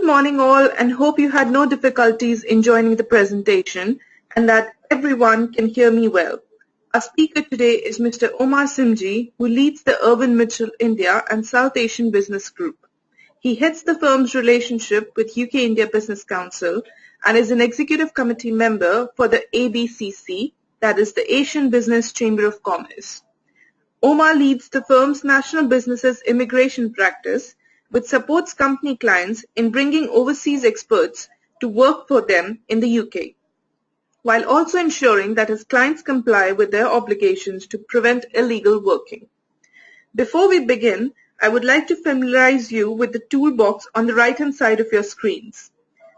morning all, and hope you had no difficulties in joining the presentation and that everyone can hear me well. Our speaker today is Mr. Omer Simjee, who leads the Irwin Mitchell India and South Asian Business Group. He heads the firm's relationship with UK India Business Council and is an executive committee member for the ABCC, that is the Asian Business Chamber of Commerce. Omer leads the firm's national businesses immigration practice, which supports company clients in bringing overseas experts to work for them in the UK, while also ensuring that his clients comply with their obligations to prevent illegal working. Before we begin, I would like to familiarize you with the toolbox on the right-hand side of your screens.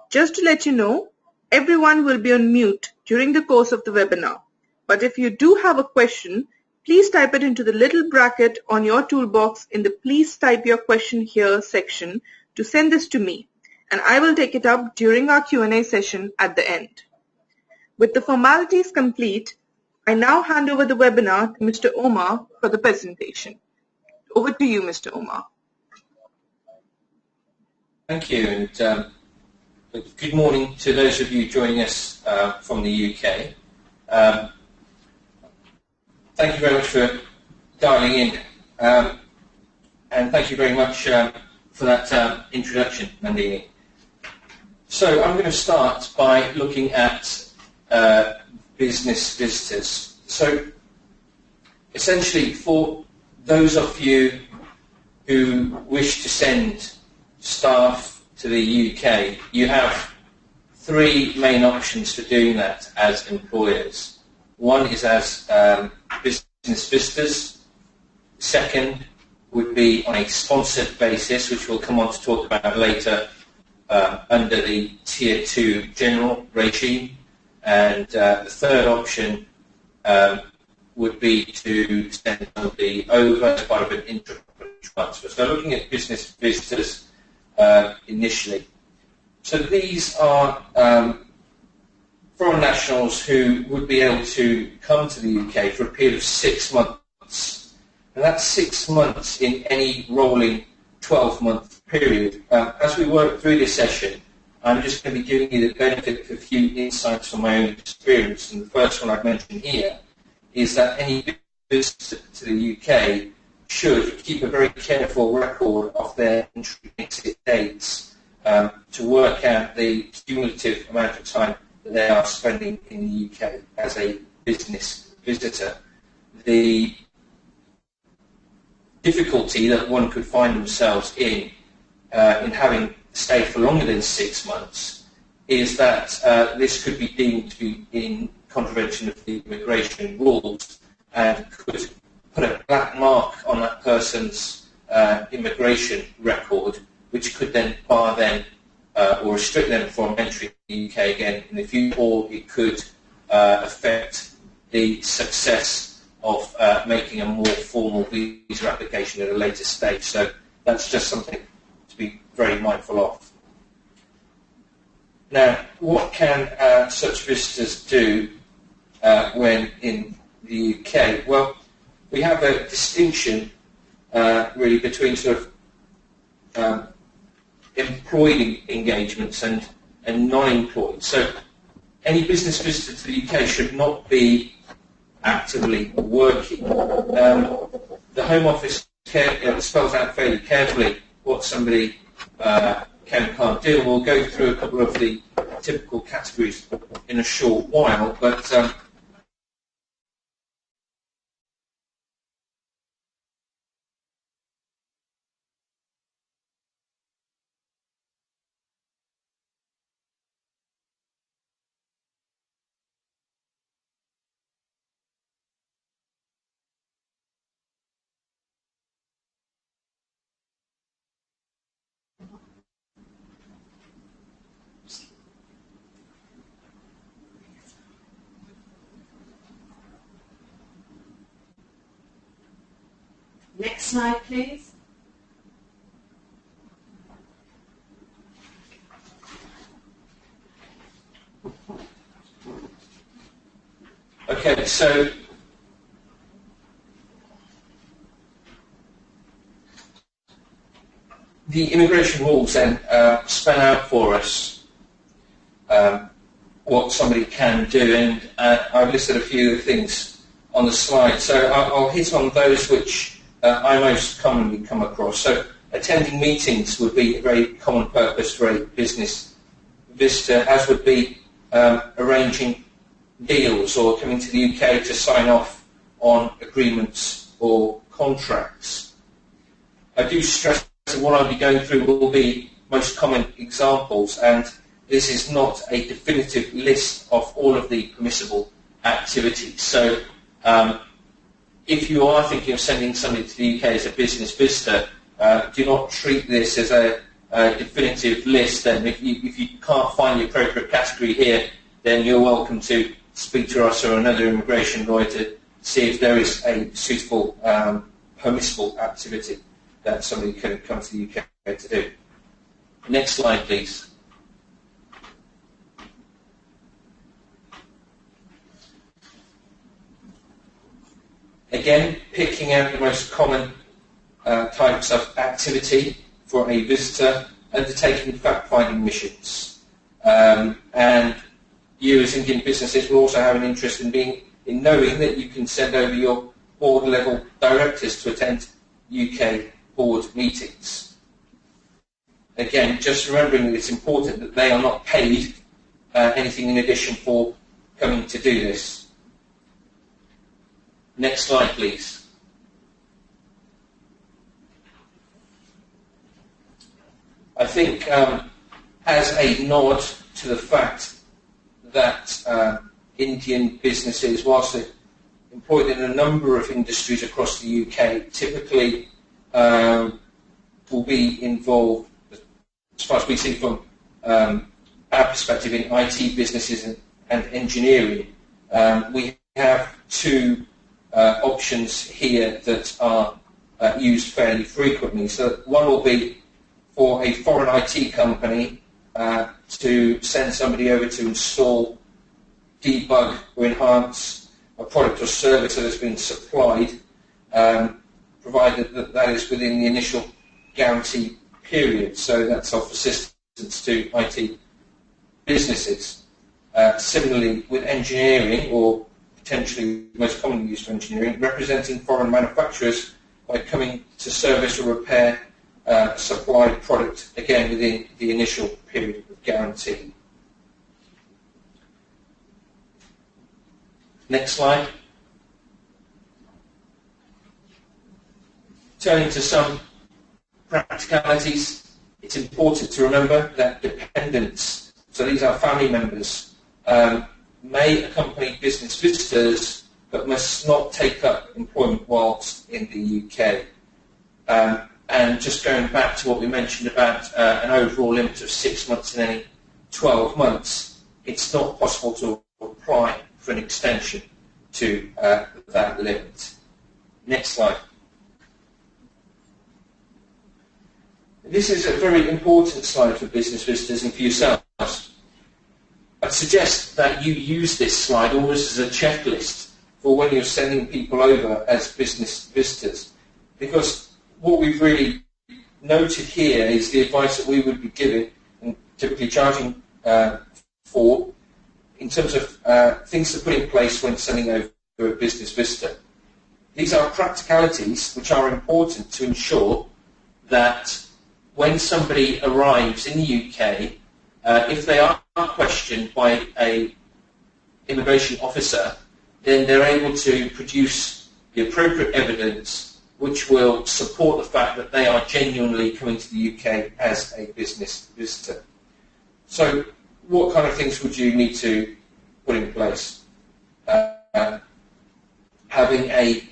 Just to let you know, everyone will be on mute during the course of the webinar, but if you do have a question, please type it into the little bracket on your toolbox in the Please Type Your Question Here section to send this to me, and I will take it up during our Q&A session at the end. With the formalities complete, I now hand over the webinar to Mr. Omer for the presentation. Over to you, Mr. Omer. Thank you, and good morning to those of you joining us from the UK. Thank you very much for dialing in, and thank you very much for that introduction, Nandini. So I'm going to start by looking at business visitors. So essentially, for those of you who wish to send staff to the UK, you have three main options for doing that as employers. One is as business visitors. Second would be on a sponsored basis, which we'll come on to talk about later, under the Tier 2 general regime. And the third option would be to send somebody over as part of an intra-company transfer. So looking at business visitors initially. So these are foreign nationals who would be able to come to the UK for a period of 6 months. And that's 6 months in any rolling 12-month period. As we work through this session, I'm just going to be giving you the benefit of a few insights from my own experience. And the first one I've mentioned here is that any visitor to the UK should keep a very careful record of their entry and exit dates to work out the cumulative amount of time that they are spending in the UK as a business visitor. The difficulty that one could find themselves in having stayed for longer than 6 months is that this could be deemed to be in contravention of the immigration rules and could put a black mark on that person's immigration record, which could then bar them or restrict them from entering the UK again in the future, or it could affect the success of making a more formal visa application at a later stage. So that's just something to be very mindful of. Now, what can such visitors do when in the UK? Well, we have a distinction really between sort of employed engagements and non-employed. So any business visitor to the UK should not be actively working. The Home Office spells out fairly carefully what somebody can and can't do. We'll go through a couple of the typical categories in a short while, but next slide, please. okay, so The immigration rules then spell out for us what somebody can do, and I've listed a few of the things on the slide. So I'll hit on those which I most commonly come across. So attending meetings would be a very common purpose for a business visitor, as would be arranging deals or coming to the UK to sign off on agreements or contracts. I do stress that what I'll be going through will be most common examples, and this is not a definitive list of all of the permissible activities. So if you are thinking of sending somebody to the UK as a business visitor, do not treat this as a definitive list. Then if you can't find the appropriate category here, then you're welcome to speak to us or another immigration lawyer to see if there is a suitable permissible activity that somebody can come to the UK to do. Next slide, please. Again, picking out the most common types of activity for a visitor, undertaking fact-finding missions. And you as Indian businesses will also have an interest in knowing that you can send over your board-level directors to attend UK board meetings. Again, just remembering that it's important that they are not paid anything in addition for coming to do this. Next slide, please. I think as a nod to the fact that Indian businesses, whilst they're employed in a number of industries across the UK, typically will be involved, as far as we see from our perspective, in IT businesses and engineering. We have two options here that are used fairly frequently. So one will be for a foreign IT company to send somebody over to install, debug or enhance a product or service that has been supplied, provided that that is within the initial guarantee period. So that's of assistance to IT businesses. Similarly, with engineering, or potentially most commonly used for engineering, representing foreign manufacturers by coming to service or repair a supplied product, again within the initial period of guarantee. Next slide. Turning to some practicalities, it's important to remember that dependents, so these are family members, may accompany business visitors but must not take up employment whilst in the UK. And just going back to what we mentioned about an overall limit of 6 months and any 12 months, it's not possible to apply for an extension to that limit. Next slide. This is a very important slide for business visitors and for yourselves. I'd suggest that you use this slide almost as a checklist for when you're sending people over as business visitors, because what we've really noted here is the advice that we would be giving and typically charging for in terms of things to put in place when sending over a business visitor. These are practicalities which are important to ensure that when somebody arrives in the UK, if they are questioned by an immigration officer, then they're able to produce the appropriate evidence which will support the fact that they are genuinely coming to the UK as a business visitor. So what kind of things would you need to put in place? Having a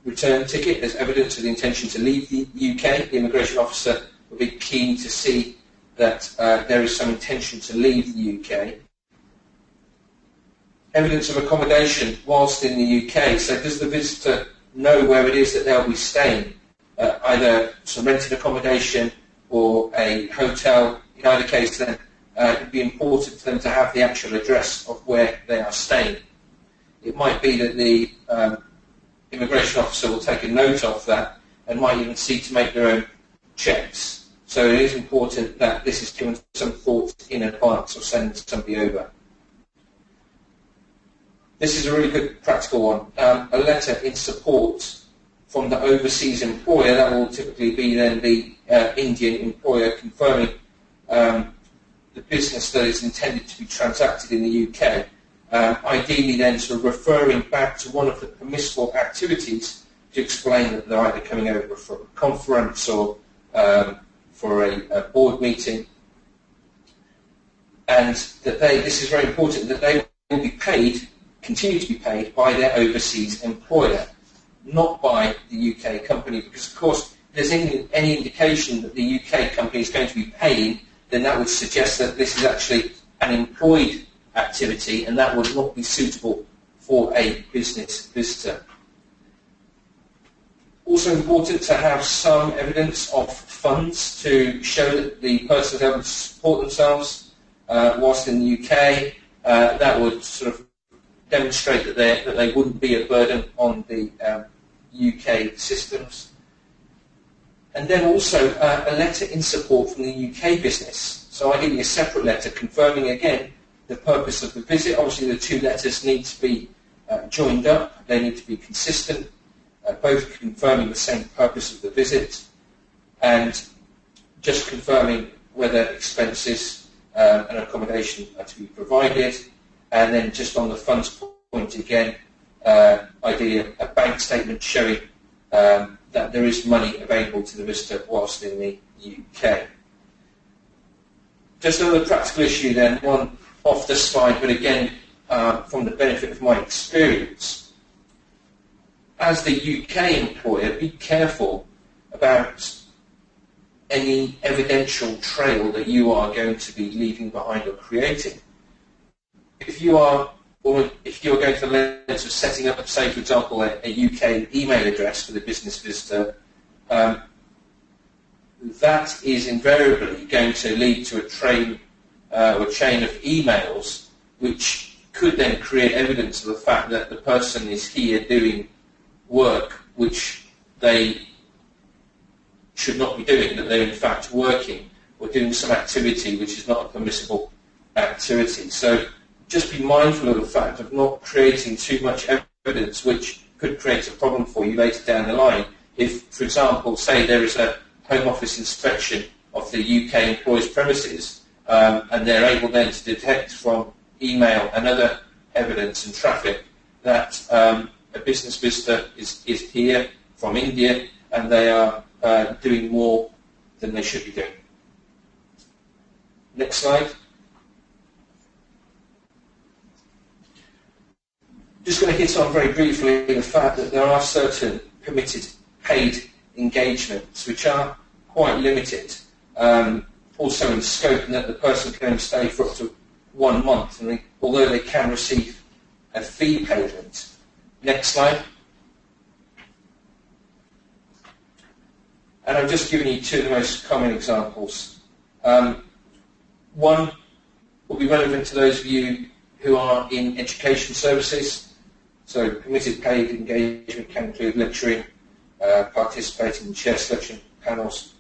return ticket as evidence of the intention to leave the UK. The immigration officer will be keen to see that there is some intention to leave the UK. Evidence of accommodation whilst in the UK. So does the visitor know where it is that they'll be staying? Either some rented accommodation or a hotel. In either case, then it would be important for them to have the actual address of where they are staying. It might be that the immigration officer will take a note of that and might even seek to make their own checks So it is important that this is given some thought in advance of sending somebody over. This is a really good practical one. A letter in support from the overseas employer, that will typically be then the Indian employer confirming the business that is intended to be transacted in the UK. Ideally then sort of referring back to one of the permissible activities to explain that they're either coming over for a conference or for a board meeting, and that this is very important, that they will be paid, continue to be paid by their overseas employer, not by the UK company, because of course if there's any indication that the UK company is going to be paying, then that would suggest that this is actually an employed activity and that would not be suitable for a business visitor. Also important to have some evidence of funds to show that the person is able to support themselves whilst in the UK. That would sort of demonstrate that they wouldn't be a burden on the UK systems. And then also a letter in support from the UK business. So ideally a separate letter confirming again the purpose of the visit. Obviously the two letters need to be joined up, they need to be consistent, both confirming the same purpose of the visit and just confirming whether expenses and accommodation are to be provided. And then just on the funds point again, ideally a bank statement showing that there is money available to the visitor whilst in the UK. Just another practical issue then, one off the slide, but again from the benefit of my experience. As the UK employer, be careful about any evidential trail that you are going to be leaving behind or creating. If you are going to the length of setting up, say for example, a UK email address for the business visitor, that is invariably going to lead to a chain of emails which could then create evidence of the fact that the person is here doing work which they should not be doing, that they're in fact working or doing some activity which is not a permissible activity. So just be mindful of the fact of not creating too much evidence which could create a problem for you later down the line. If, for example, say there is a Home Office inspection of the UK employer's premises and they're able then to detect from email and other evidence and traffic that a business visitor is here from India and they are doing more than they should be doing. Next slide. Just going to hit on very briefly the fact that there are certain permitted paid engagements which are quite limited, also in scope, and that the person can only stay for up to 1 month, and although they can receive a fee payment. Next slide. And I've just given you two of the most common examples. One will be relevant to those of you who are in education services. So permitted paid engagement can include lecturing, participating in chair selection panels.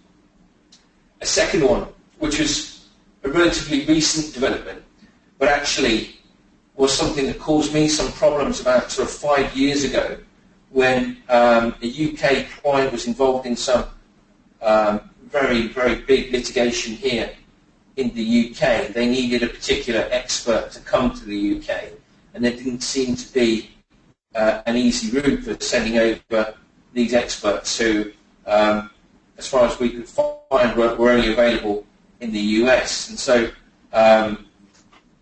A second one, which was a relatively recent development, but actually was something that caused me some problems about sort of 5 years ago when a UK client was involved in some very, very big litigation here in the UK. They needed a particular expert to come to the UK, and there didn't seem to be an easy route for sending over these experts who, as far as we could find, were only available in the US. And so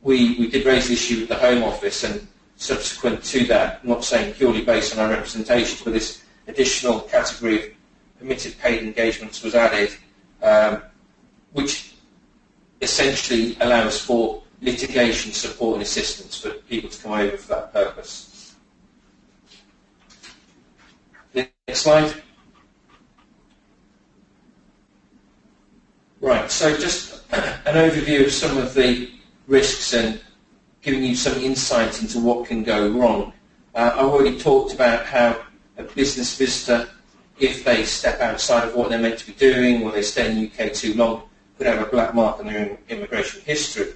we did raise the issue with the Home Office, and subsequent to that, not saying purely based on our representation, but this additional category of permitted paid engagements was added, which essentially allows for litigation support and assistance for people to come over for that purpose. Next slide. Right, so just an overview of some of the risks and giving you some insight into what can go wrong. I've already talked about how a business visitor if they step outside of what they're meant to be doing or they stay in the UK too long, could have a black mark on their immigration history.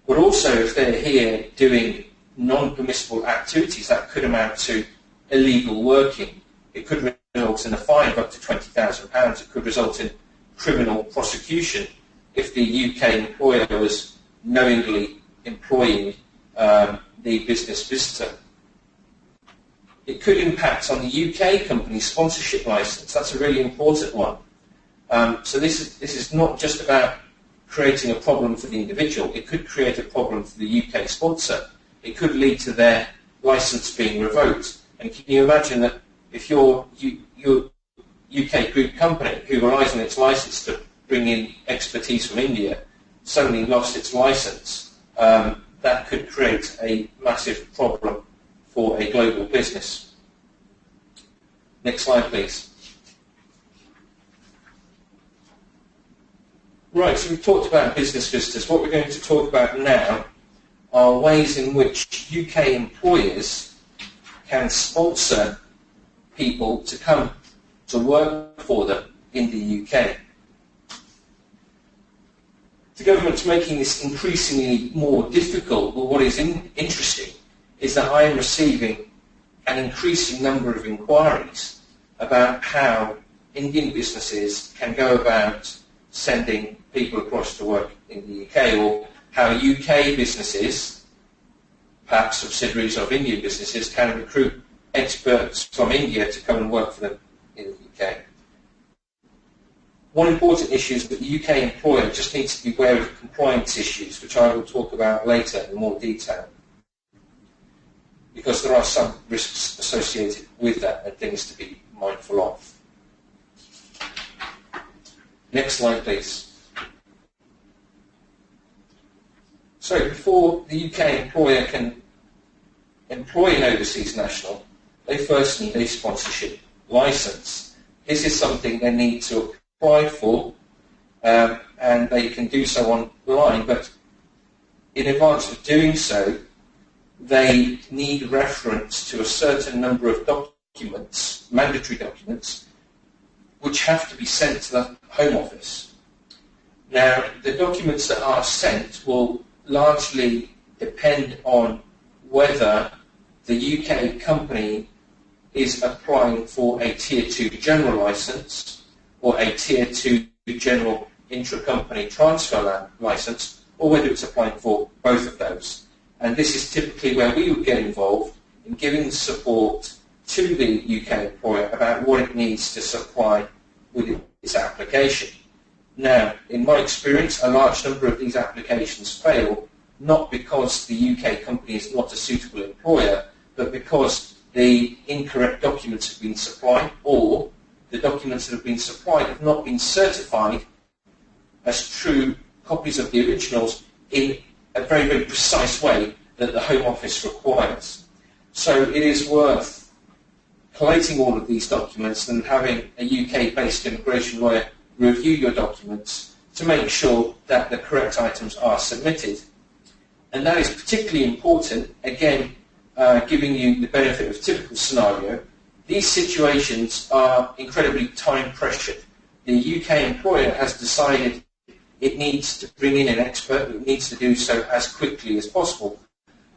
But also if they're here doing non-permissible activities, that could amount to illegal working. It could result in a fine of up to £20,000. It could result in criminal prosecution if the UK employer was knowingly employing the business visitor. It could impact on the UK company's sponsorship licence. That's a really important one. So this is not just about creating a problem for the individual. It could create a problem for the UK sponsor. It could lead to their licence being revoked. And can you imagine that if your UK group company, who relies on its licence to bring in expertise from India, suddenly lost its licence, that could create a massive problem for a global business. Next slide, please. Right, so we've talked about business visitors. What we're going to talk about now are ways in which UK employers can sponsor people to come to work for them in the UK. The government's making this increasingly more difficult, but what is interesting is that I am receiving an increasing number of inquiries about how Indian businesses can go about sending people across to work in the UK, or how UK businesses, perhaps subsidiaries of Indian businesses, can recruit experts from India to come and work for them in the UK. One important issue is that the UK employer just needs to be aware of compliance issues, which I will talk about later in more detail, because there are some risks associated with that and things to be mindful of. Next slide, please. So before the UK employer can employ an overseas national, they first need a sponsorship licence. This is something they need to apply for, and they can do so online, but in advance of doing so, they need reference to a certain number of documents, mandatory documents, which have to be sent to the Home Office. Now, the documents that are sent will largely depend on whether the UK company is applying for a Tier 2 general licence or a Tier 2 general intra-company transfer licence, or whether it's applying for both of those. And this is typically where we would get involved in giving support to the UK employer about what it needs to supply with its application. Now, in my experience, a large number of these applications fail, not because the UK company is not a suitable employer, but because the incorrect documents have been supplied, or the documents that have been supplied have not been certified as true copies of the originals in a very, very precise way that the Home Office requires. So it is worth collating all of these documents and having a UK-based immigration lawyer review your documents to make sure that the correct items are submitted. And that is particularly important, again, giving you the benefit of a typical scenario. These situations are incredibly time-pressured. The UK employer has decided it needs to bring in an expert, it needs to do so as quickly as possible.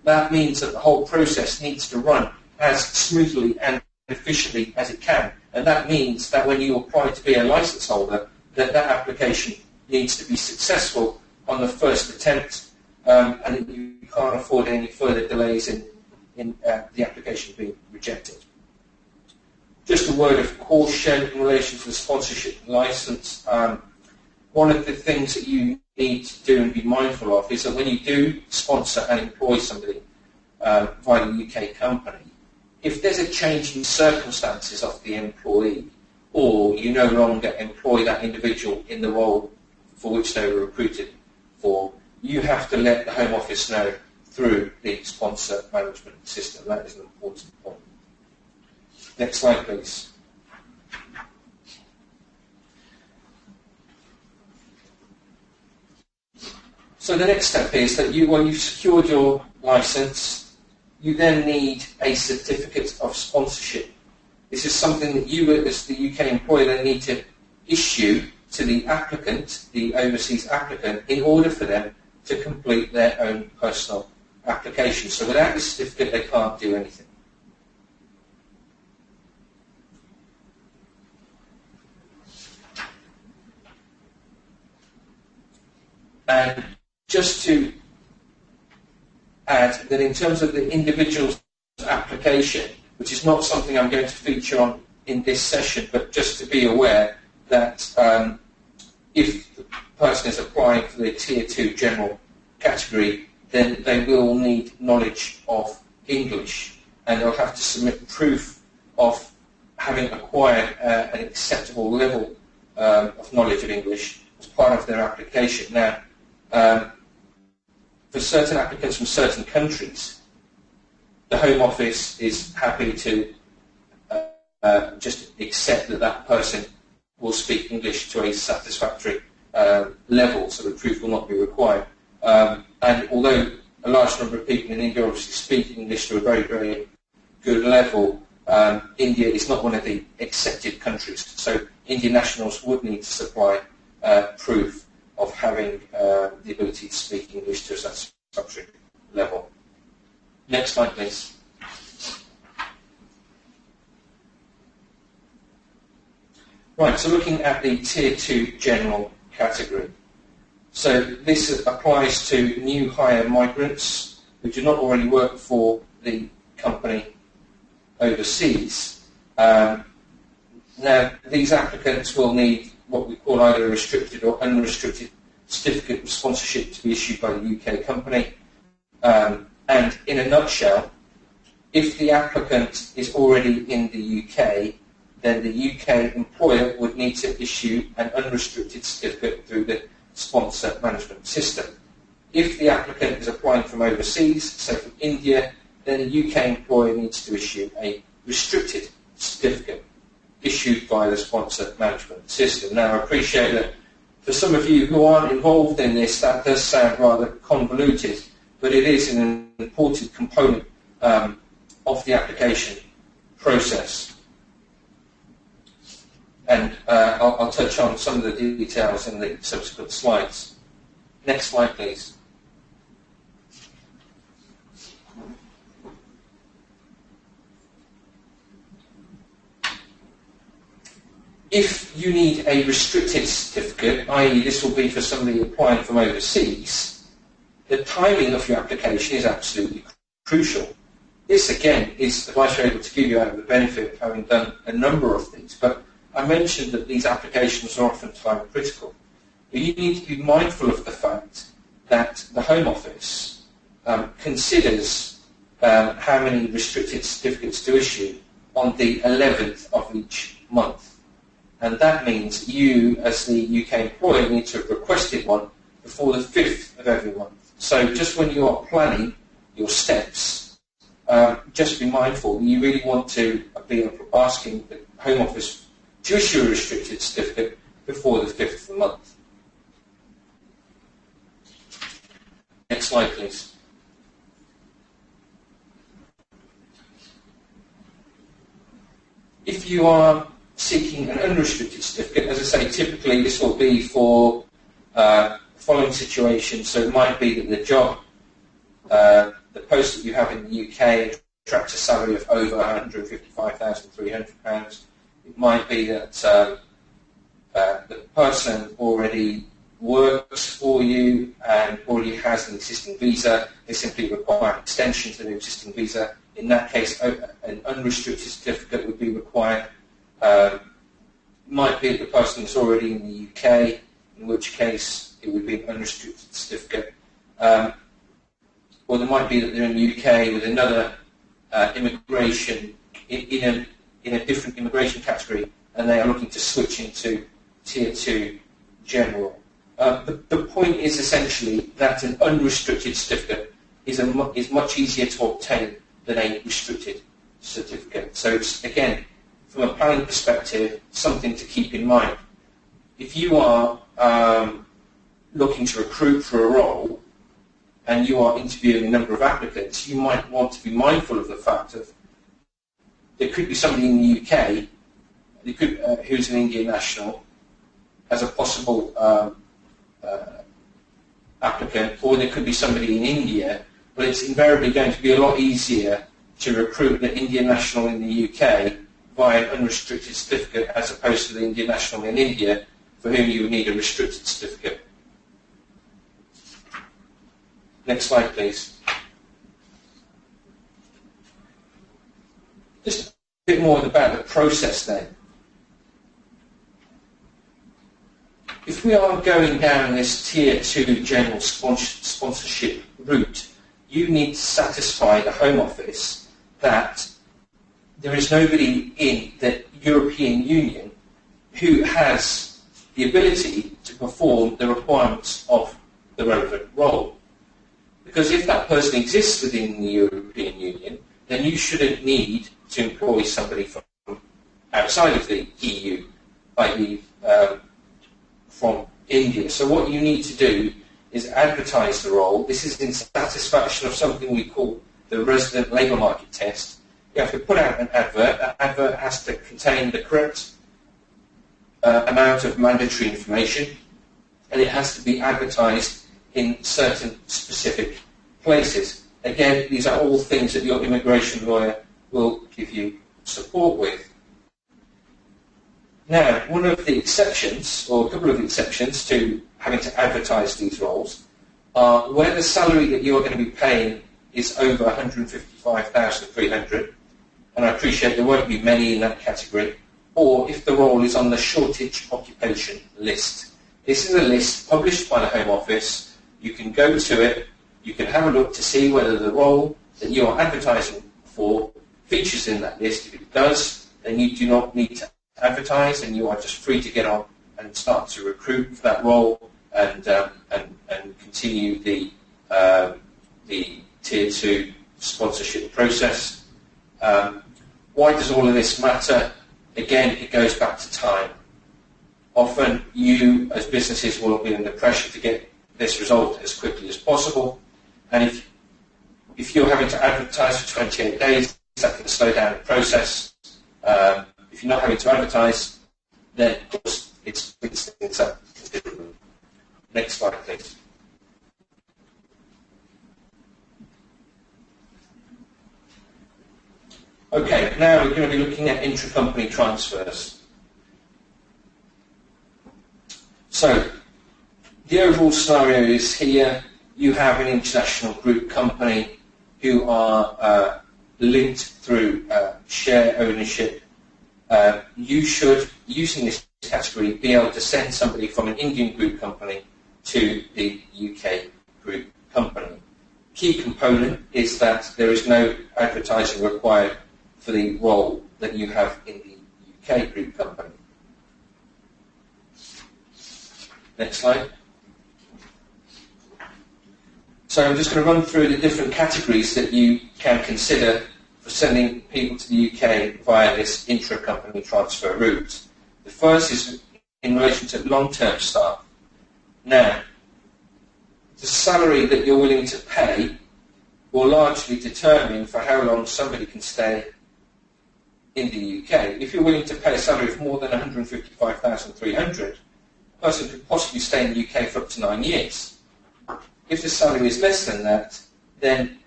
That means that the whole process needs to run as smoothly and efficiently as it can. And that means that when you apply to be a licence holder, that application needs to be successful on the first attempt, and you can't afford any further delays in the application being rejected. Just a word of caution in relation to the sponsorship licence. One of the things that you need to do and be mindful of is that when you do sponsor and employ somebody via the UK company, if there's a change in circumstances of the employee, or you no longer employ that individual in the role for which they were recruited for, you have to let the Home Office know through the sponsor management system. That is an important point. Next slide, please. So the next step is that when you've secured your licence, you then need a certificate of sponsorship This is something that you as the UK employer then need to issue to the applicant, the overseas applicant, in order for them to complete their own personal application. So without this certificate, they can't do anything. And just to add that in terms of the individual's application, which is not something I'm going to feature on in this session, but just to be aware that if the person is applying for the Tier 2 general category, then they will need knowledge of English, and they'll have to submit proof of having acquired an acceptable level of knowledge of English as part of their application. Now, for certain applicants from certain countries, the Home Office is happy to just accept that that person will speak English to a satisfactory level, so the proof will not be required. And although a large number of people in India obviously speak English to a very, very good level, India is not one of the accepted countries. So Indian nationals would need to supply proof of having the ability to speak English to a satisfactory level. Next slide, please. Right, so looking at the Tier 2 general category. So this applies to new hire migrants who do not already work for the company overseas. Now, these applicants will need what we call either a restricted or unrestricted certificate of sponsorship to be issued by the UK company. And in a nutshell, if the applicant is already in the UK, then the UK employer would need to issue an unrestricted certificate through the sponsor management system. If the applicant is applying from overseas, say from India, then the UK employer needs to issue a restricted certificate issued by the sponsor management system. Now, I appreciate that for some of you who aren't involved in this, that does sound rather convoluted, but it is an important component of the application process. And I'll touch on some of the details in the subsequent slides. Next slide, please. If you need a restricted certificate, i.e. this will be for somebody applying from overseas, the timing of your application is absolutely crucial. This, again, is advice we're able to give you out of the benefit of having done a number of things, but I mentioned that these applications are often time critical. But you need to be mindful of the fact that the Home Office considers how many restricted certificates to issue on the 11th of each month. And that means you, as the UK employer, need to have requested one before the 5th of every month. So just when you are planning your steps, just be mindful that you really want to be asking the Home Office to issue a restricted certificate before the 5th of the month. Next slide, please. If you are seeking an unrestricted certificate, as I say, typically this will be for the following situations. So it might be that the job, the post that you have in the UK attracts a salary of over £155,300. It might be that the person already works for you and already has an existing visa. They simply require an extension to the existing visa. In that case, an unrestricted certificate would be required. It might be that the person is already in the UK, in which case it would be an unrestricted certificate. Or there might be that they're in the UK with another immigration in a different immigration category, and they are looking to switch into Tier 2 general. The point is essentially that an unrestricted certificate is much easier to obtain than a restricted certificate. So it's, again, from a planning perspective, something to keep in mind. If you are looking to recruit for a role and you are interviewing a number of applicants, you might want to be mindful of the fact of there could be somebody in the UK who's an Indian national as a possible applicant, or there could be somebody in India, but it's invariably going to be a lot easier to recruit an Indian national in the UK via an unrestricted certificate as opposed to the Indian national in India for whom you would need a restricted certificate. Next slide, please. Just a bit more about the process then. If we are going down this Tier 2 general sponsorship route, you need to satisfy the Home Office that there is nobody in the European Union who has the ability to perform the requirements of the relevant role. Because if that person exists within the European Union, then you shouldn't need to employ somebody from outside of the EU, i.e. From India. So what you need to do is advertise the role. This is in satisfaction of something we call the resident labour market test. You have to put out an advert. That advert has to contain the correct amount of mandatory information, and it has to be advertised in certain specific places. Again, these are all things that your immigration lawyer will give you support with. Now, one of the exceptions, or a couple of exceptions to having to advertise these roles, are where the salary that you are going to be paying is over 155,300, and I appreciate there won't be many in that category, or if the role is on the shortage occupation list. This is a list published by the Home Office. You can go to it, you can have a look to see whether the role that you are advertising for features in that list. If it does, then you do not need to advertise, and you are just free to get on and start to recruit for that role and continue the Tier 2 sponsorship process. Why does all of this matter? Again, it goes back to time. Often you, as businesses, will be under pressure to get this resolved as quickly as possible, and if you're having to advertise for 28 days, that can slow down the process. If you're not having to advertise, then of course it speeds things up considerably. Next slide, please. Okay, now we're going to be looking at intra-company transfers. So, the overall scenario is here. You have an international group company who are linked through share ownership. You should, using this category, be able to send somebody from an Indian group company to the UK group company. Key component is that there is no advertising required for the role that you have in the UK group company. Next slide. So I'm just going to run through the different categories that you can consider for sending people to the UK via this intra-company transfer route. The first is in relation to long-term staff. Now, the salary that you're willing to pay will largely determine for how long somebody can stay in the UK. If you're willing to pay a salary of more than 155,300, a person could possibly stay in the UK for up to 9 years. If the salary is less than that, then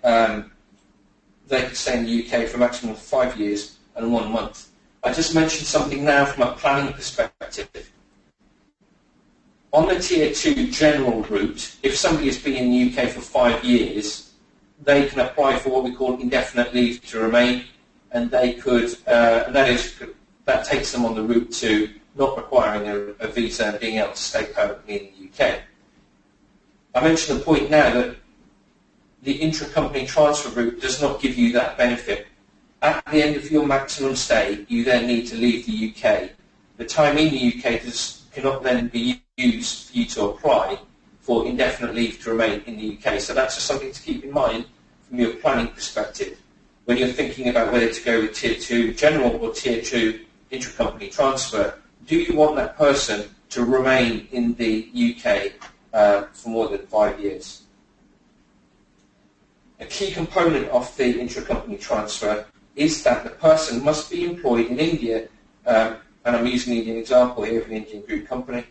they could stay in the UK for a maximum of 5 years and 1 month. I just mentioned something now from a planning perspective. On the Tier 2 general route, if somebody has been in the UK for 5 years, they can apply for what we call indefinite leave to remain, and they could, that takes them on the route to not requiring a visa and being able to stay permanently in the UK. I mentioned the point now that the intra-company transfer route does not give you that benefit. At the end of your maximum stay, you then need to leave the UK. The time in the UK cannot then be used for you to apply for indefinite leave to remain in the UK. So that's just something to keep in mind from your planning perspective when you're thinking about whether to go with Tier 2 general or Tier 2 intra-company transfer. Do you want that person to remain in the UK for more than 5 years? A key component of the intra-company transfer is that the person must be employed in India, and I'm using the Indian example here of an Indian group company.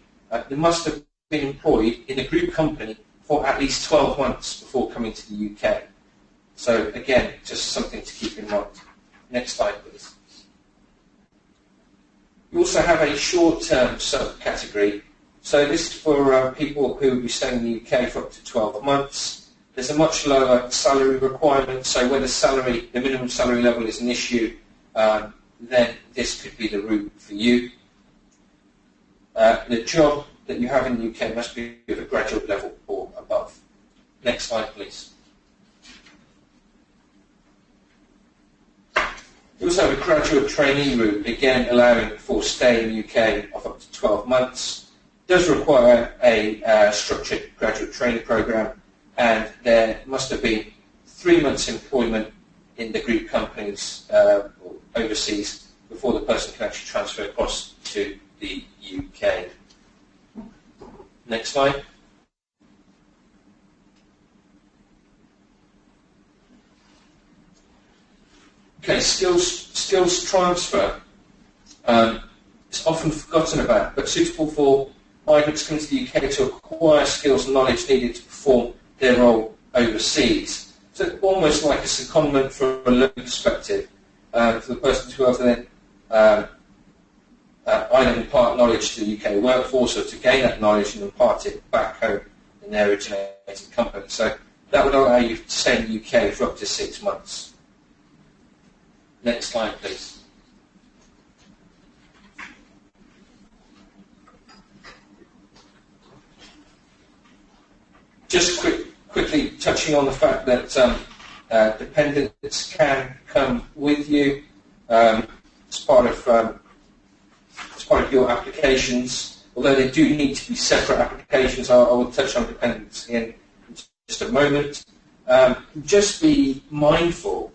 They must have been employed in a group company for at least 12 months before coming to the UK. So again, just something to keep in mind. Next slide, please. You also have a short-term subcategory. So this is for people who will be staying in the UK for up to 12 months. There's a much lower salary requirement, so where the minimum salary level is an issue, then this could be the route for you. The job that you have in the UK must be of a graduate level or above. Next slide, please. You also have a graduate trainee route, again allowing for stay in the UK of up to 12 months. It does require a structured graduate training programme, and there must have been 3 months employment in the group companies or overseas before the person can actually transfer across to the UK. Next slide. Okay, skills transfer. It's often forgotten about, but suitable for migrants coming to the UK to acquire skills and knowledge needed to perform their role overseas. So almost like a secondment from a learning perspective for the person to be able to then either impart knowledge to the UK workforce or to gain that knowledge and impart it back home in their originating company. So that would allow you to stay in the UK for up to 6 months. Next slide, please. Just quickly touching on the fact that dependents can come with you as part of your applications. Although they do need to be separate applications, I will touch on dependents in just a moment. Just be mindful.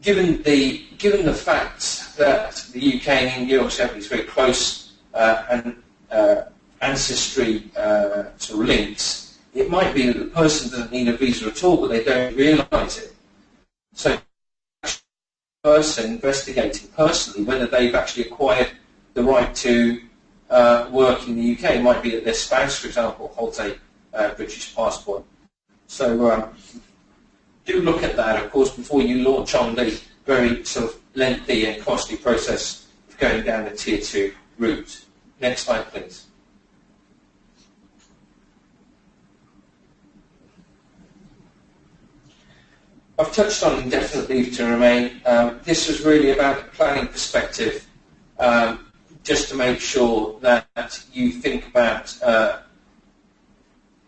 Given the fact that the UK and India obviously have these very close and ancestry sort of links, it might be that the person doesn't need a visa at all, but they don't realise it. So the person investigating personally whether they've actually acquired the right to work in the UK. It might be that their spouse, for example, holds a British passport. So do look at that, of course, before you launch on the very sort of lengthy and costly process of going down the Tier 2 route. Next slide, please. I've touched on indefinite leave to remain. This was really about a planning perspective, just to make sure that you think about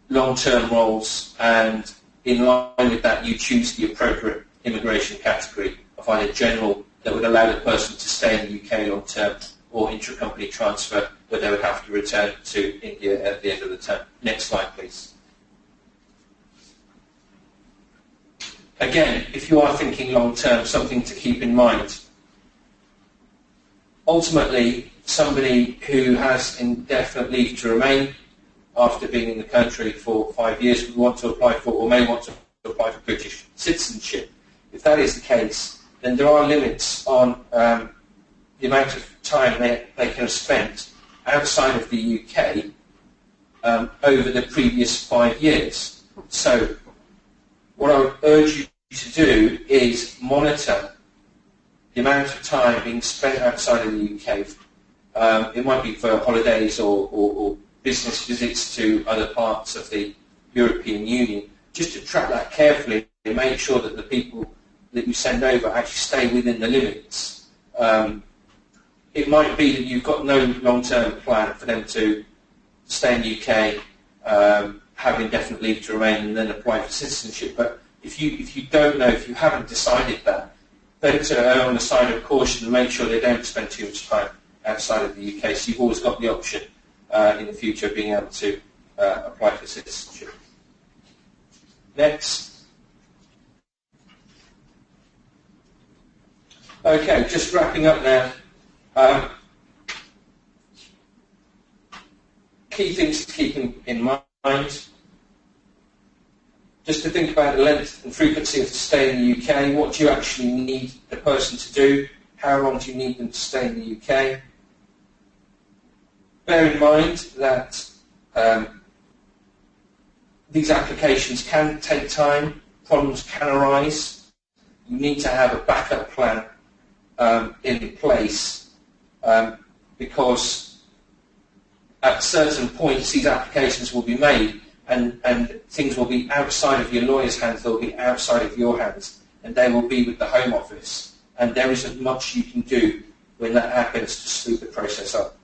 long-term roles, and in line with that you choose the appropriate immigration category of either general that would allow the person to stay in the UK long-term, or intra-company transfer where they would have to return to India at the end of the term. Next slide, please. Again, if you are thinking long-term, something to keep in mind. Ultimately, somebody who has indefinite leave to remain after being in the country for 5 years would want to apply for, or may want to apply for, British citizenship. If that is the case, then there are limits on the amount of time they can have spent outside of the UK over the previous 5 years. So what I would urge you to do is monitor the amount of time being spent outside of the UK. It might be for holidays or business visits to other parts of the European Union, just to track that carefully and make sure that the people that you send over actually stay within the limits. It might be that you've got no long-term plan for them to stay in the UK, have indefinite leave to remain and then apply for citizenship. But if you don't know, if you haven't decided that, better err on the side of caution and make sure they don't spend too much time outside of the UK. So you've always got the option in the future of being able to apply for citizenship. Next. Okay, just wrapping up now. Key things to keep in mind. just to think about the length and frequency of the stay in the UK. What do you actually need the person to do? How long do you need them to stay in the UK? Bear in mind that these applications can take time, problems can arise. You need to have a backup plan in place because at certain points these applications will be made and things will be outside of your lawyer's hands, they'll be outside of your hands, and they will be with the Home Office. And there isn't much you can do when that happens to speed the process up.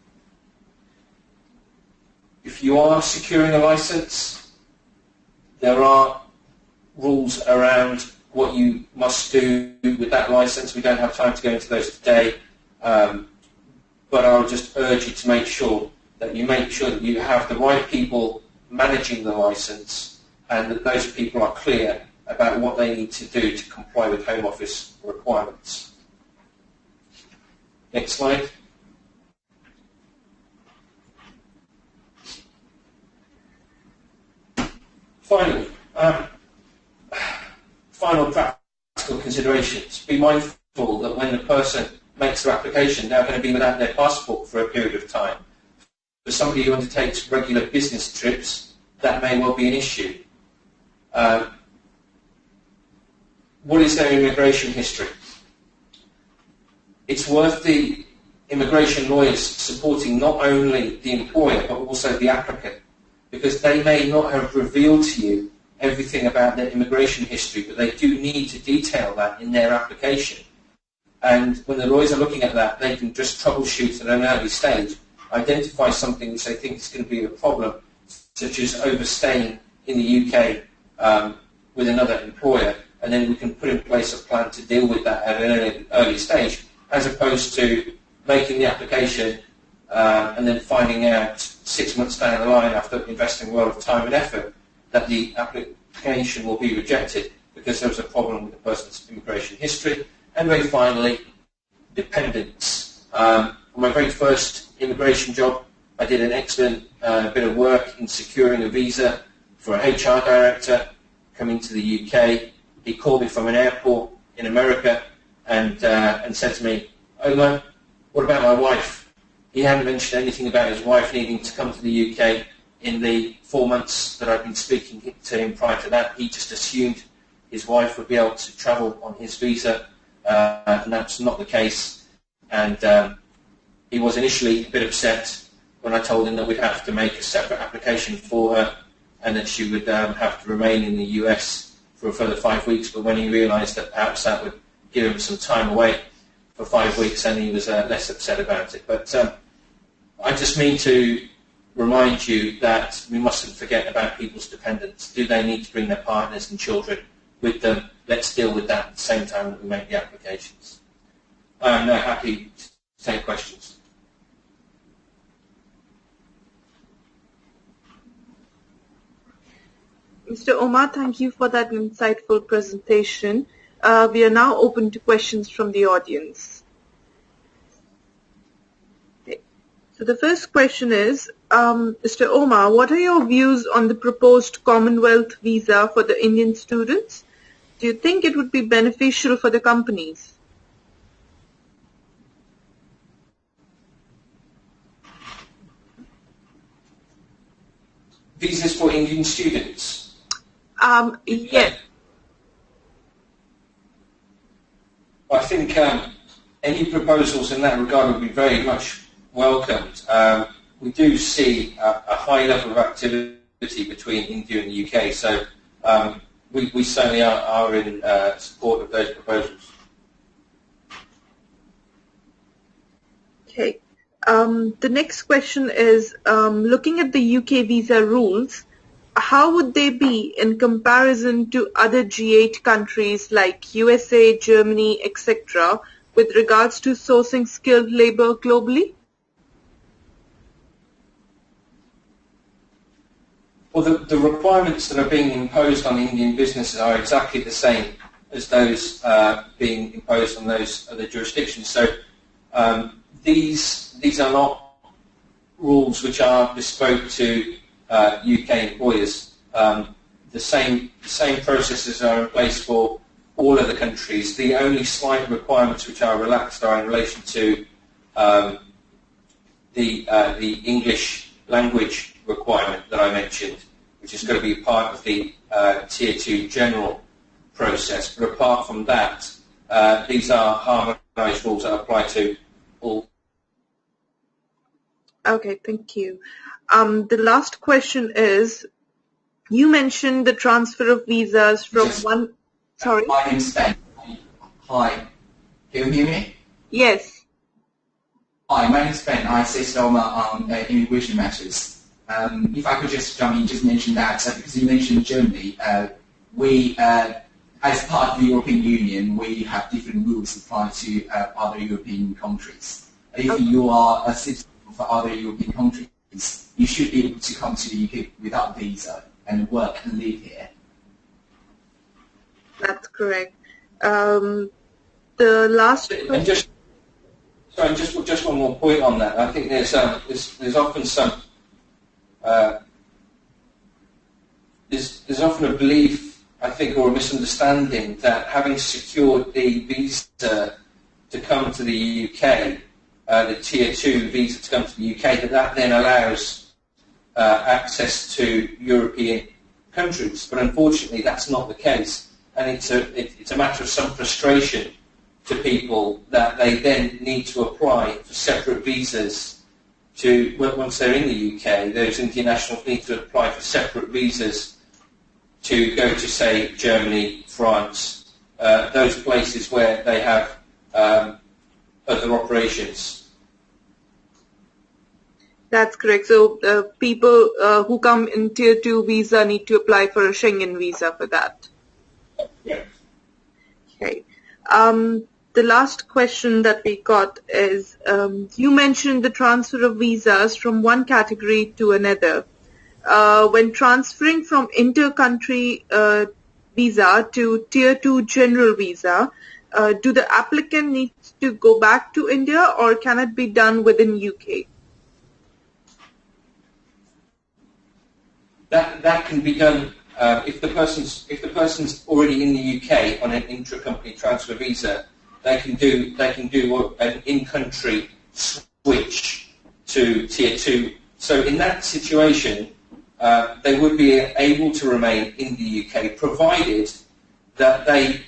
If you are securing a license, there are rules around what you must do with that license. We don't have time to go into those today, but I'll just urge you to make sure that you have the right people managing the license and that those people are clear about what they need to do to comply with Home Office requirements. Next slide. Finally, final practical considerations. Be mindful that when the person makes their application, they're going to be without their passport for a period of time. For somebody who undertakes regular business trips, that may well be an issue. What is their immigration history? It's worth the immigration lawyers supporting not only the employer but also the applicant, because they may not have revealed to you everything about their immigration history, but they do need to detail that in their application. And when the lawyers are looking at that, they can just troubleshoot at an early stage, identify something which they think is going to be a problem, such as overstaying in the UK with another employer, and then we can put in place a plan to deal with that at an early stage, as opposed to making the application and then finding out 6 months down the line, after investing a lot of time and effort, that the application will be rejected because there was a problem with the person's immigration history. And very finally, dependents. On my very first immigration job, I did an excellent bit of work in securing a visa for a HR director coming to the UK. He called me from an airport in America and said to me, "Omer, what about my wife?" He hadn't mentioned anything about his wife needing to come to the UK in the 4 months that I'd been speaking to him prior to that. He just assumed his wife would be able to travel on his visa, and that's not the case. And he was initially a bit upset when I told him that we'd have to make a separate application for her and that she would have to remain in the US for a further 5 weeks. But when he realised that perhaps that would give him some time away for 5 weeks, then he was less upset about it. But I just mean to remind you that we mustn't forget about people's dependents. Do they need to bring their partners and children with them? Let's deal with that at the same time that we make the applications. I am now happy to take questions. Mr. Omer, thank you for that insightful presentation. We are now open to questions from the audience. Okay. So the first question is, Mr. Omer, what are your views on the proposed Commonwealth visa for the Indian students? Do you think it would be beneficial for the companies? Visas for Indian students? Yes. I think any proposals in that regard would be very much welcomed. We do see a high level of activity between India and the UK, so we certainly are in support of those proposals. Okay. The next question is, looking at the UK visa rules, how would they be in comparison to other G8 countries like USA, Germany, etc., with regards to sourcing skilled labor globally? Well, the requirements that are being imposed on Indian businesses are exactly the same as those being imposed on those other jurisdictions. So these are not rules which are bespoke to UK employers. the same processes are in place for all of the countries. The only slight requirements which are relaxed are in relation to the English language requirement that I mentioned, which is going to be part of the Tier 2 general process. But apart from that, these are harmonised rules that apply to all. Okay, thank you. The last question is, you mentioned the transfer of visas from one... Sorry? My name's Ben. Hi. Can you hear me? Yes. Hi, my name's Ben. I assist Omer on immigration matters. If I could just jump in, just mention that, because you mentioned Germany, we, as part of the European Union, we have different rules applied to other European countries. If you are a citizen for other European countries, you should be able to come to the UK without visa and work and live here. That's correct. The last and just one more point on that. I think there's often some there's often a belief, I think, or a misunderstanding that having secured the visa to come to the UK, the Tier 2 visa to come to the UK, that then allows access to European countries. But unfortunately, that's not the case. And it's a matter of some frustration to people that they then need to apply for separate visas to, once they're in the UK, those Indian nationals need to apply for separate visas to go to, say, Germany, France, those places where they have other operations. That's correct. So people who come in Tier 2 visa need to apply for a Schengen visa for that. Yeah. Okay. The last question that we got is, you mentioned the transfer of visas from one category to another. When transferring from inter-country visa to Tier 2 general visa, do the applicant need to go back to India, or can it be done within UK? That can be done if the person's already in the UK on an intra-company transfer visa. They can do an in-country switch to Tier 2. So in that situation, they would be able to remain in the UK, provided that they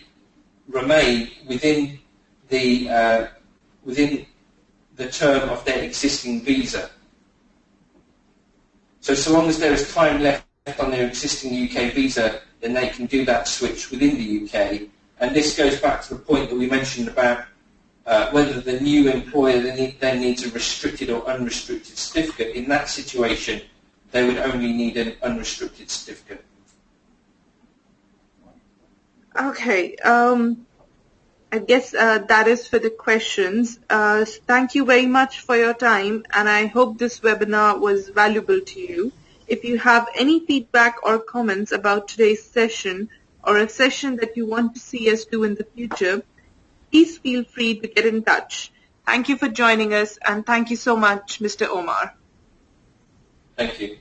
remain within the term of their existing visa. So long as there is time left on their existing UK visa, then they can do that switch within the UK. And this goes back to the point that we mentioned about whether the new employer then needs a restricted or unrestricted certificate. In that situation, they would only need an unrestricted certificate. Okay. I guess that is for the questions. Thank you very much for your time, and I hope this webinar was valuable to you. If you have any feedback or comments about today's session, or a session that you want to see us do in the future, please feel free to get in touch. Thank you for joining us, and thank you so much, Mr. Omer. Thank you.